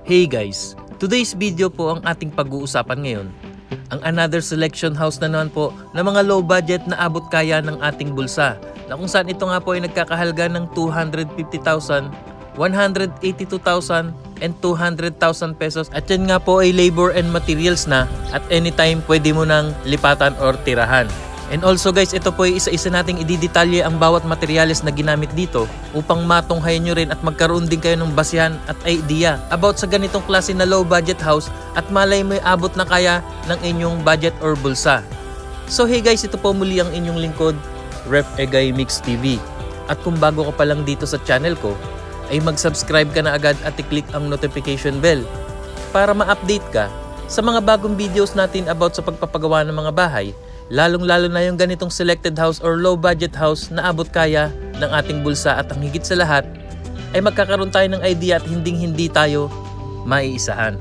Hey guys, today's video po ang ating pag-uusapan ngayon. Ang another selection house na naman po na mga low budget na abot kaya ng ating bulsa, na kung saan ito nga po ay nagkakahalaga ng 250,000, 182,000, and 200,000 pesos. At yan nga po ay labor and materials na at anytime pwede mo nang lipatan or tirahan. And also guys, ito po ay isa-isa nating ididetalye ang bawat materyales na ginamit dito upang matunghayan nyo rin at magkaroon din kayo ng basihan at idea about sa ganitong klase na low budget house at malay mo abot na kaya ng inyong budget or bulsa. So hey guys, ito po muli ang inyong lingkod, Ref Egay Mix TV. At kung bago ka pa lang dito sa channel ko, ay mag-subscribe ka na agad at i-click ang notification bell para ma-update ka sa mga bagong videos natin about sa pagpapagawa ng mga bahay, lalong-lalo na yung ganitong selected house or low budget house na abot kaya ng ating bulsa. At ang higit sa lahat ay magkakaroon tayo ng idea at hindi tayo maiisahan.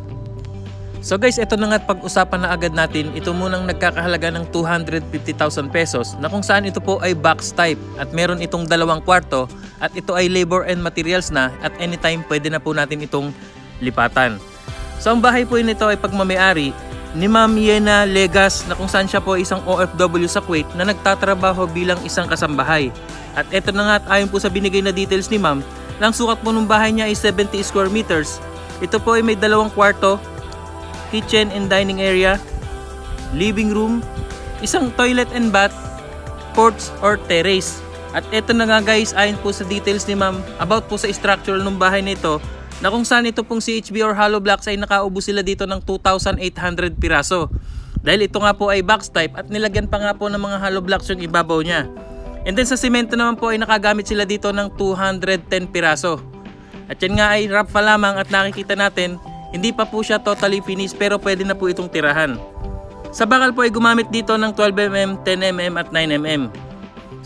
So guys, ito na nga at pag-usapan na agad natin. Ito munang nagkakahalaga ng 250,000 pesos na kung saan ito po ay box type at meron itong 2 kwarto at ito ay labor and materials na at anytime pwede na po natin itong lipatan. So ang bahay po nito ay pagmamayari ni Ma'am Yena Legas na kung saan siya po ay isang OFW sa Kuwait na nagtatrabaho bilang isang kasambahay. At ito na nga at ayon po sa binigay na details ni Ma'am, ang sukat po ng bahay niya ay 70 square meters. Ito po ay may 2 kwarto, kitchen and dining area, living room, isang toilet and bath, porch or terrace. At ito na nga guys, ayon po sa details ni Ma'am about po sa structure ng bahay nito, na kung saan ito pong CHB or hollow blocks ay nakaubo sila dito ng 2,800 piraso. Dahil ito nga po ay box type at nilagyan pa nga po ng mga hollow blocks yung ibabaw niya. And then sa semento naman po ay nakagamit sila dito ng 210 piraso. At yan nga ay rough pa lamang at nakikita natin, hindi pa po siya totally finished pero pwede na po itong tirahan. Sa bakal po ay gumamit dito ng 12mm, 10mm at 9mm.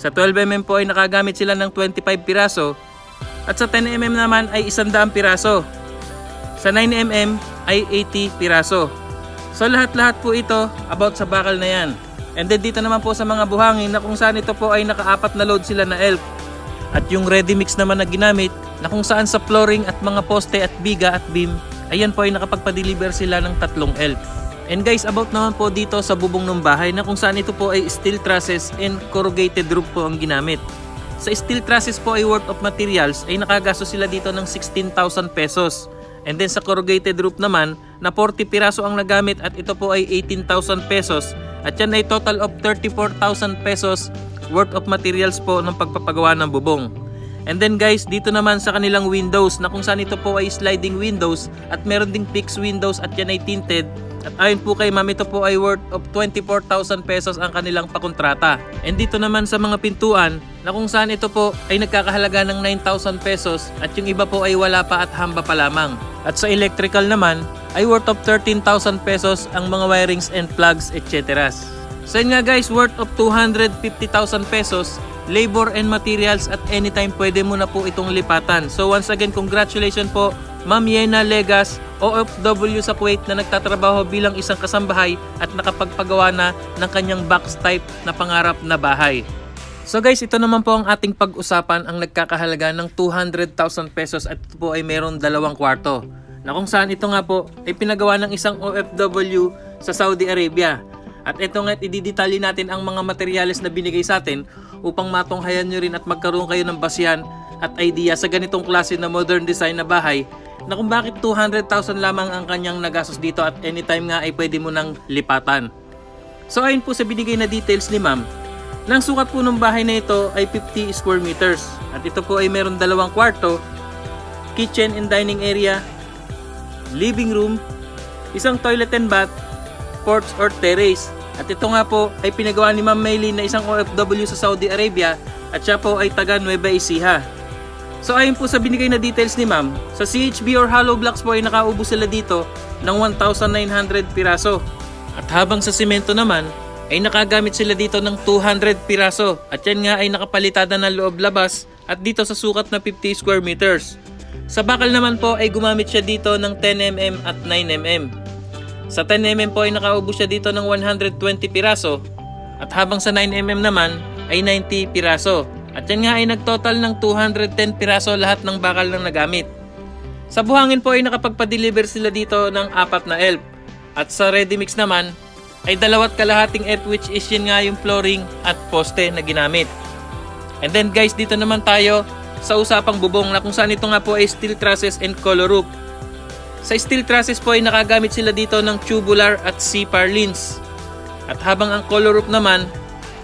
Sa 12mm po ay nakagamit sila ng 25 piraso. At sa 10mm naman ay 100 piraso. Sa 9mm ay 80 piraso. So lahat-lahat po ito about sa bakal na yan. And then dito naman po sa mga buhangin na kung saan ito po ay naka-4 na load sila na elf. At yung ready mix naman na ginamit na kung saan sa flooring at mga poste at biga at beam, ayan po ay nakapagpa-deliver sila ng 3 elf. And guys, about naman po dito sa bubong ng bahay na kung saan ito po ay steel trusses and corrugated roof po ang ginamit. Sa steel trusses po ay worth of materials ay nakagastos sila dito ng 16,000 pesos. And then sa corrugated roof naman na 40 piraso ang nagamit at ito po ay 18,000 pesos. At yan ay total of 34,000 pesos worth of materials po ng pagpapagawa ng bubong. And then guys, dito naman sa kanilang windows na kung saan ito po ay sliding windows at meron ding fixed windows at yan ay tinted. At ayon po kay Ma'am, ito po ay worth of 24,000 pesos ang kanilang pakontrata. And dito naman sa mga pintuan na kung saan ito po ay nagkakahalaga ng 9,000 pesos at yung iba po ay wala pa at hamba pa lamang. At sa electrical naman ay worth of 13,000 pesos ang mga wirings and plugs etc. So yun nga guys, worth of 250,000 pesos, labor and materials at anytime pwede mo na po itong lipatan. So once again, congratulations po Ma'am Yena Legas, OFW sa Kuwait na nagtatrabaho bilang isang kasambahay at nakapagpagawa na ng kanyang box type na pangarap na bahay. So guys, ito naman po ang ating pag-usapan, ang nagkakahalaga ng 200,000 pesos at ito po ay mayroong 2 kwarto. Na kung saan ito nga po ay pinagawa ng isang OFW sa Saudi Arabia. At ito nga ididetalye natin ang mga materyales na binigay sa atin upang matunghayan nyo rin at magkaroon kayo ng basihan at idea sa ganitong klase na modern design na bahay na kung bakit 200,000 lamang ang kanyang nagastos dito at anytime nga ay pwede mo nang lipatan. So ayon po sa binigay na details ni Ma'am, nang sukat po ng bahay na ito ay 50 square meters. At ito po ay meron 2 kwarto, kitchen and dining area, living room, isang toilet and bath, porch or terrace. At ito nga po ay pinagawa ni Ma'am Maylin na isang OFW sa Saudi Arabia at siya po ay taga Nueva Ecija. So ayon po sa binigay na details ni Ma'am, sa CHB or hollow blocks po ay nakaubo sila dito ng 1,900 piraso. At habang sa semento naman ay nakagamit sila dito ng 200 piraso. At yan nga ay nakapalitada ng loob-labas at dito sa sukat na 50 square meters. Sa bakal naman po ay gumamit siya dito ng 10mm at 9mm. Sa 10mm po ay nakaubo siya dito ng 120 piraso. At habang sa 9mm naman ay 90 piraso. At yan nga ay nagtotal ng 210 piraso lahat ng bakal na nagamit. Sa buhangin po ay nakapagpa-deliver sila dito ng 4 na ELF. At sa ready mix naman ay 2.5 ELF, which is yun nga yung flooring at poste na ginamit. And then guys, dito naman tayo sa usapang bubong na kung saan ito nga po ay steel trusses and color roof. Sa steel trusses po ay nakagamit sila dito ng tubular at C-purlins. At habang ang color roof naman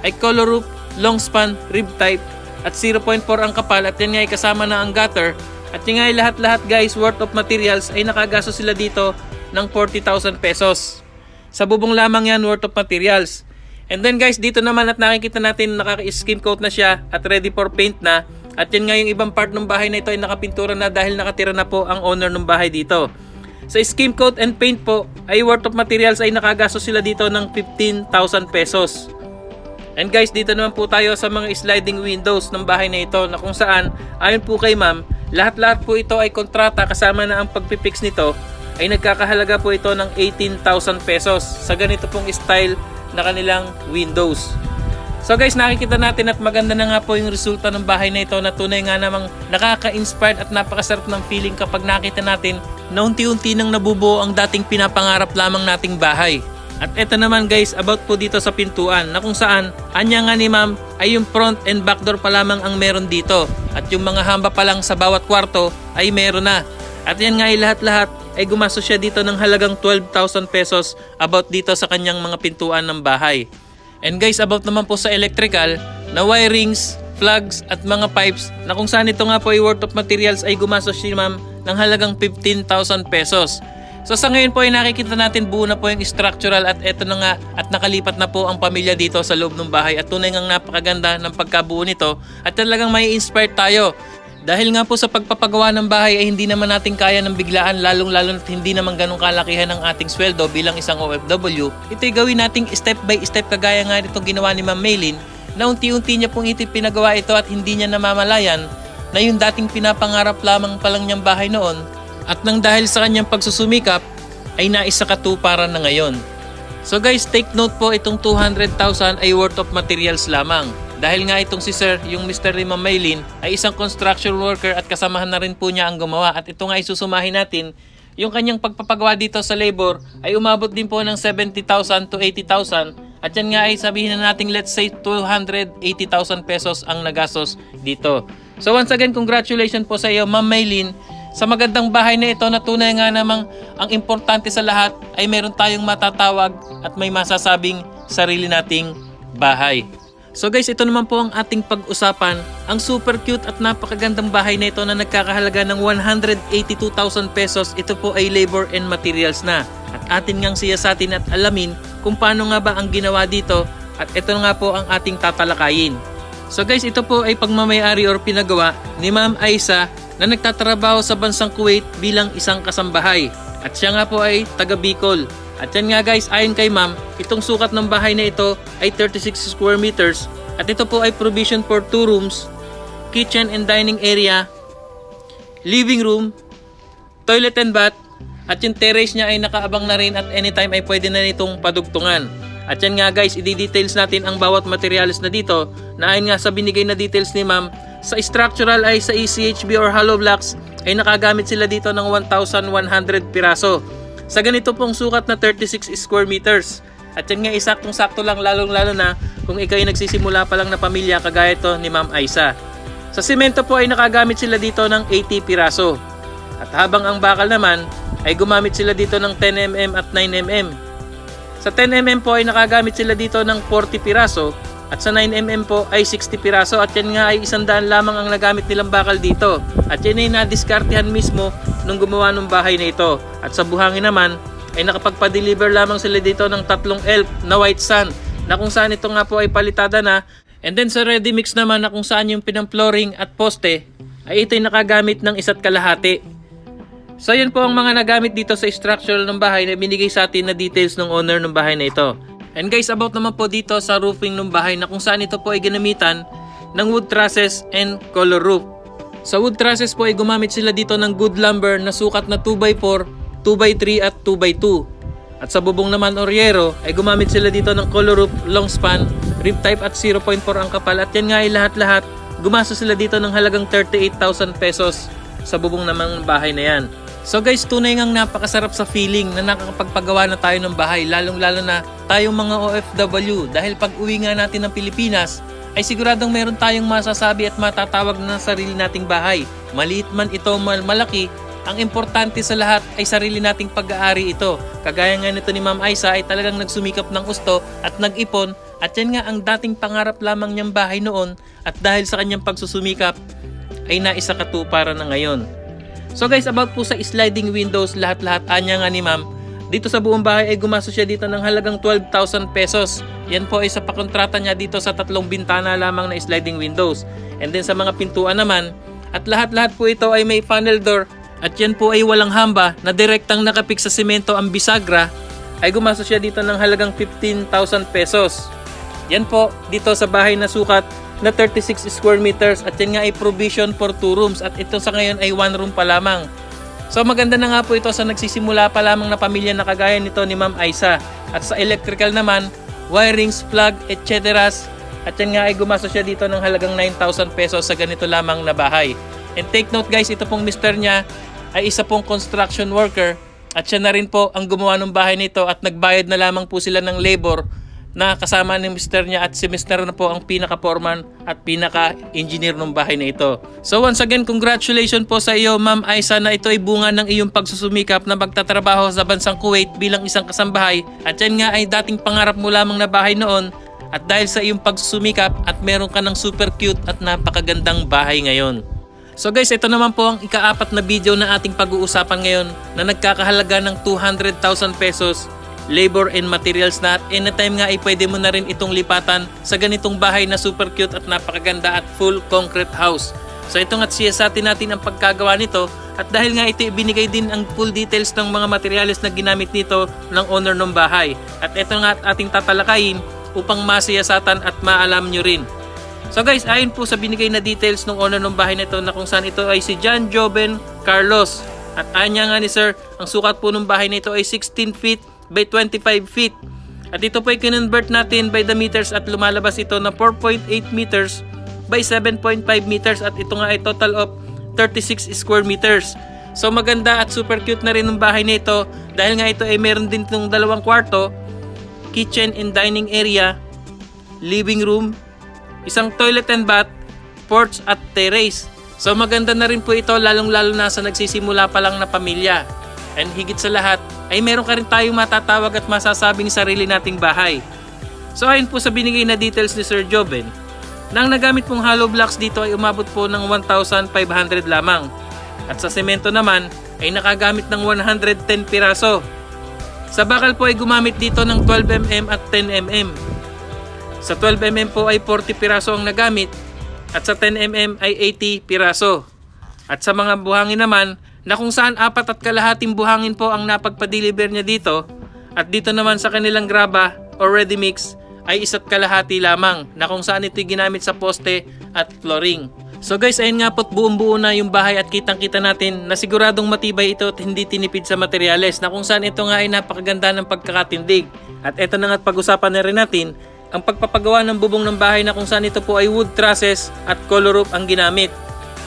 ay color roof, long span, rib type at 0.4 ang kapal, at yan nga ay kasama na ang gutter. At yan nga ay lahat-lahat guys, worth of materials ay nakagasto sila dito ng 40,000 pesos. Sa bubong lamang yan, worth of materials. And then guys, dito naman at nakikita natin naka-skim coat na siya at ready for paint na. At yan nga yung ibang part ng bahay na ito ay nakapintura na dahil nakatira na po ang owner ng bahay dito. Sa skim coat and paint po ay worth of materials ay nakagasto sila dito ng 15,000 pesos. And guys, dito naman po tayo sa mga sliding windows ng bahay na ito na kung saan ayon po kay ma'am, lahat-lahat po ito ay kontrata kasama na ang pagpipix nito ay nagkakahalaga po ito ng 18,000 pesos sa ganito pong style na kanilang windows. So guys, nakikita natin at maganda na nga po yung resulta ng bahay na ito na tunay nga namang nakaka-inspired at napakasarap ng feeling kapag nakita natin na unti-unti nang nabubuo ang dating pinapangarap lamang nating bahay. At eto naman guys, about po dito sa pintuan na kung saan anya nga ni ma'am ay yung front and back door pa lamang ang meron dito. At yung mga hamba pa lang sa bawat kwarto ay meron na. At yan nga ay lahat-lahat ay gumastos siya dito ng halagang 12,000 pesos about dito sa kanyang mga pintuan ng bahay. And guys, about naman po sa electrical na wirings, plugs at mga pipes na kung saan ito nga po ay worth of materials ay gumastos si ma'am ng halagang 15,000 pesos. So sa ngayon po ay nakikita natin buo na po yung structural at eto na nga at nakalipat na po ang pamilya dito sa loob ng bahay at tunay ngang napakaganda ng pagkabuo nito at talagang may inspire tayo. Dahil nga po sa pagpapagawa ng bahay ay hindi naman natin kaya ng biglaan, lalong-lalo at hindi naman ganong kalakihan ng ating sweldo bilang isang OFW. Ito'y gawin nating step by step kagaya nga itong ginawa ni Ma'am Maylin na unti-unti niya pong pinagawa ito at hindi niya namamalayan na yung dating pinapangarap lamang palang niyang bahay noon at nang dahil sa kanyang pagsusumikap ay naisakatuparan na ngayon. So guys, take note po, itong 200,000 ay worth of materials lamang. Dahil nga itong si Sir, yung Mr. ni Ma'am Maylin, ay isang construction worker at kasamahan na rin po niya ang gumawa. At ito nga ay susumahin natin, yung kanyang pagpapagawa dito sa labor ay umabot din po ng 70,000 to 80,000. At yan nga ay sabihin na natin, let's say 280,000 pesos ang nagastos dito. So once again, congratulations po sa iyo Ma'am Maylin sa magandang bahay na ito na tunay nga namang ang importante sa lahat ay meron tayong matatawag at may masasabing sarili nating bahay. So guys, ito naman po ang ating pag-usapan, ang super cute at napakagandang bahay na ito na nagkakahalaga ng 182,000 pesos. Ito po ay labor and materials na. At atin ngang siyasatin at alamin kung paano nga ba ang ginawa dito at ito nga po ang ating tatalakayin. So guys, ito po ay pagmamayari or pinagawa ni Ma'am Aisa na nagtatrabaho sa bansang Kuwait bilang isang kasambahay. At siya nga po ay taga Bicol. At yan nga guys, ayon kay ma'am, itong sukat ng bahay na ito ay 36 square meters. At ito po ay provision for 2 rooms, kitchen and dining area, living room, toilet and bath. At yung terrace niya ay nakaabang na rin at anytime ay pwede na nitong padugtungan. At yan nga guys, i-details natin ang bawat materials na dito na ayon nga sa binigay na details ni ma'am. Sa structural ay sa ECHB or hollow blocks ay nakagamit sila dito ng 1,100 piraso. Sa ganito pong sukat na 36 square meters. At yan nga isaktong-sakto lang, lalong-lalo na kung ikaw ay nagsisimula pa lang na pamilya kagaya ito ni Ma'am Aisa. Sa simento po ay nakagamit sila dito ng 80 piraso. At habang ang bakal naman ay gumamit sila dito ng 10mm at 9mm. Sa 10mm po ay nakagamit sila dito ng 40 piraso at sa 9mm po ay 60 piraso at yan nga ay 100 lamang ang nagamit nilang bakal dito. At yan ay nadiskartehan mismo nung gumawa ng bahay na ito. At sa buhangin naman ay nakapagpa-deliver lamang sila dito ng 3 ELF na white sand na kung saan ito nga po ay palitada na. And then sa ready mix naman na kung saan yung pinang-flooring at poste ay ito ay nakagamit ng 1.5. So yan po ang mga nagamit dito sa structural ng bahay na binigay sa atin na details ng owner ng bahay na ito. And guys, about naman po dito sa roofing ng bahay na kung saan ito po ay ginamitan ng wood trusses and color roof. Sa wood trusses po ay gumamit sila dito ng good lumber na sukat na 2x4, 2x3 at 2x2. At sa bubong naman or yero ay gumamit sila dito ng color roof, long span, rib type at 0.4 ang kapal. At yan nga ay lahat-lahat gumastos sila dito ng halagang 38,000 pesos sa bubong naman ng bahay na yan. So guys, tunay ngang napakasarap sa feeling na nakakapagpagawa na tayo ng bahay, lalong-lalo na tayong mga OFW, dahil pag uwi nga natin ng Pilipinas ay siguradong meron tayong masasabi at matatawag na sarili nating bahay. Maliit man ito malaki, ang importante sa lahat ay sarili nating pag-aari ito. Kagaya nga nito ni Ma'am Aiza ay talagang nagsumikap ng gusto at nag-ipon, at yan nga ang dating pangarap lamang niyang bahay noon, at dahil sa kanyang pagsusumikap ay naisakatuparan na ngayon. So guys, about po sa sliding windows, lahat-lahat anya nga ni Ma'am, dito sa buong bahay ay gumastos siya dito ng halagang 12,000 pesos. Yan po ay sa pakontrata niya dito sa 3 bintana lamang na sliding windows. And then sa mga pintuan naman, at lahat-lahat po ito ay may panel door, at yan po ay walang hamba na direktang nakapik sa semento ang bisagra, ay gumastos siya dito ng halagang 15,000 pesos. Yan po dito sa bahay na sukat na 36 square meters, at yan nga ay provision for 2 rooms, at ito sa ngayon ay 1 room pa lamang. So maganda na nga po ito sa nagsisimula pa lamang na pamilya na kagaya nito ni Ma'am Aiza. At sa electrical naman, wirings, plug, etc. At yan nga ay gumastos siya dito ng halagang 9,000 pesos sa ganito lamang na bahay. And take note guys, ito pong mister niya ay isa pong construction worker, at siya na rin po ang gumawa ng bahay nito, at nagbayad na lamang po sila ng labor na kasama ng mister niya, at si mister na po ang pinaka-foreman at pinaka-engineer ng bahay na ito. So once again, congratulations po sa iyo Ma'am Aiza, na ito ay bunga ng iyong pagsusumikap na magtatrabaho sa bansang Kuwait bilang isang kasambahay, at yan nga ay dating pangarap mo lamang na bahay noon, at dahil sa iyong pagsusumikap at meron ka ng super cute at napakagandang bahay ngayon. So guys, ito naman po ang ika-4 na video na ating pag-uusapan ngayon, na nagkakahalaga ng 200,000 pesos, labor and materials na, at anytime nga ay pwede mo na rin itong lipatan sa ganitong bahay na super cute at napakaganda at full concrete house. So ito nga't siyasatin natin ang pagkagawa nito, at dahil nga ito ibinigay din ang full details ng mga materials na ginamit nito ng owner ng bahay. At ito nga at ating tatalakayin upang masiyasatan at maalam nyo rin. So guys, ayon po sa binigay na details ng owner ng bahay nito, na kung saan ito ay si John Joven Carlos. At ayon nga ni sir, ang sukat po ng bahay nito ay 16 feet by 25 feet. At ito po ay kinonvert natin by the meters, at lumalabas ito na 4.8 meters by 7.5 meters, at ito nga ay total of 36 square meters. So maganda at super cute na rin ng bahay nito, dahil nga ito ay meron din itong 2 kwarto, kitchen and dining area, living room, isang toilet and bath, porch at terrace. So maganda na rin po ito, lalong-lalo na sa nagsisimula pa lang na pamilya. And higit sa lahat ay meron ka rin tayong matatawag at masasabing sarili nating bahay. So ayon po sa binigay na details ni Sir Joven, na ang nagamit pong hollow blocks dito ay umabot po ng 1,500 lamang. At sa semento naman ay nakagamit ng 110 piraso. Sa bakal po ay gumamit dito ng 12mm at 10mm. Sa 12mm po ay 40 piraso ang nagamit, at sa 10mm ay 80 piraso. At sa mga buhangin naman, na kung saan 4.25 buhangin po ang napagpa-deliver niya dito, at dito naman sa kanilang graba o ready mix ay 1.5 lamang, na kung saan ito'y ginamit sa poste at flooring. So guys, ayun nga po't buong-buo na yung bahay, at kitang-kita natin na siguradong matibay ito at hindi tinipid sa materyales, na kung saan ito nga ay napakaganda ng pagkakatindig. At ito na nga't pag-usapan na rin natin ang pagpapagawa ng bubong ng bahay, na kung saan ito po ay wood trusses at color roof ang ginamit.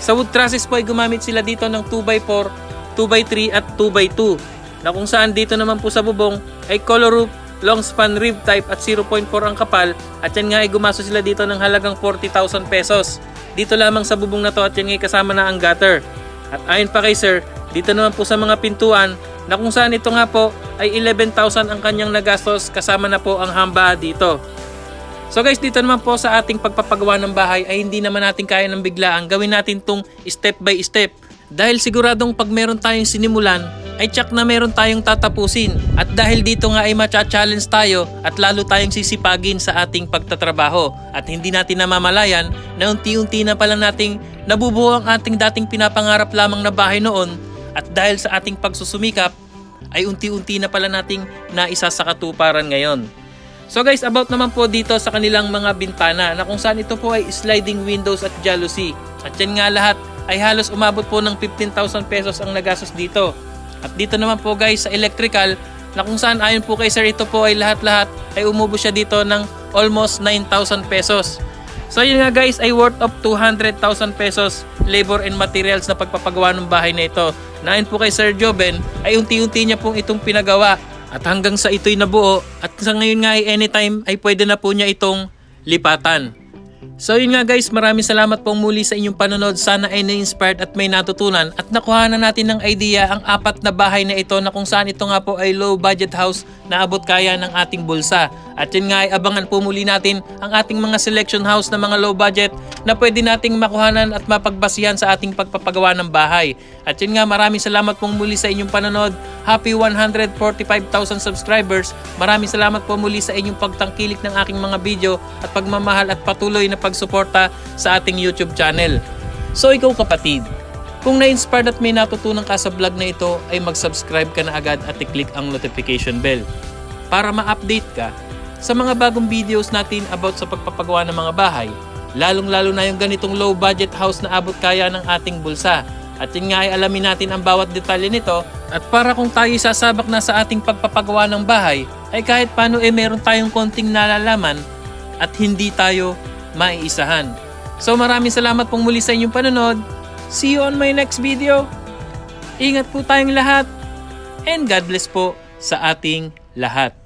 Sa wood trusses po ay gumamit sila dito ng 2x4, 2x3 at 2x2, na kung saan dito naman po sa bubong ay color roof, long span rib type at 0.4 ang kapal, at yan nga ay gumastos sila dito ng halagang 40,000 pesos. Dito lamang sa bubong na to, at yan nga ay kasama na ang gutter. At ayon pa kay sir, dito naman po sa mga pintuan, na kung saan ito nga po ay 11,000 ang kanyang nagastos, kasama na po ang hamba dito. So guys, dito naman po sa ating pagpapagawa ng bahay ay hindi naman natin kaya ng biglaan. Gawin natin tong step by step. Dahil siguradong pag meron tayong sinimulan, ay tsak na meron tayong tatapusin. At dahil dito nga ay matcha-challenge tayo at lalo tayong sisipagin sa ating pagtatrabaho. At hindi natin namamalayan na unti-unti na pala nating nabubuo ang ating dating pinapangarap lamang na bahay noon. At dahil sa ating pagsusumikap, ay unti-unti na pala nating naisa sa katuparan ngayon. So guys, about naman po dito sa kanilang mga bintana, na kung saan ito po ay sliding windows at jalousie. At yan nga lahat ay halos umabot po ng 15,000 pesos ang nagastos dito. At dito naman po guys sa electrical, na kung saan ayon po kay sir, ito po ay lahat-lahat ay umubo siya dito ng almost 9,000 pesos. So yun nga guys, ay worth of 200,000 pesos labor and materials na pagpapagawa ng bahay na ito. Nain po kay Sir Joven ay unti-unti niya pong itong pinagawa at hanggang sa ito'y nabuo at sa ngayon nga ay anytime ay pwede na po niya itong lipatan. So yun nga guys, maraming salamat pong muli sa inyong panonood. Sana ay na-inspired at may natutunan at nakuha na natin ng idea ang 4 na bahay na ito na kung saan ito nga po ay low budget house na abot kaya ng ating bulsa. At yun nga ay abangan po muli natin ang ating mga selection house na mga low budget na pwede nating makuhanan at mapagbasihan sa ating pagpapagawa ng bahay. At yun nga, maraming salamat pong muli sa inyong panonood. Happy 145,000 subscribers. Maraming salamat po muli sa inyong pagtangkilik ng aking mga video at pagmamahal at patuloy na pagsuporta sa ating YouTube channel. So ikaw kapatid, kung na-inspired at may natutunan ka sa vlog na ito ay mag-subscribe ka na agad at i-click ang notification bell para ma-update ka sa mga bagong videos natin about sa pagpapagawa ng mga bahay, lalong-lalo na yung ganitong low budget house na abot kaya ng ating bulsa. At yun nga ay alamin natin ang bawat detalye nito at para kung tayo sasabak na sa ating pagpapagawa ng bahay ay kahit paano meron tayong konting nalalaman at hindi tayo maiisahan. So maraming salamat pong muli sa inyong panonood. See you on my next video. Ingat po tayong lahat and God bless po sa ating lahat.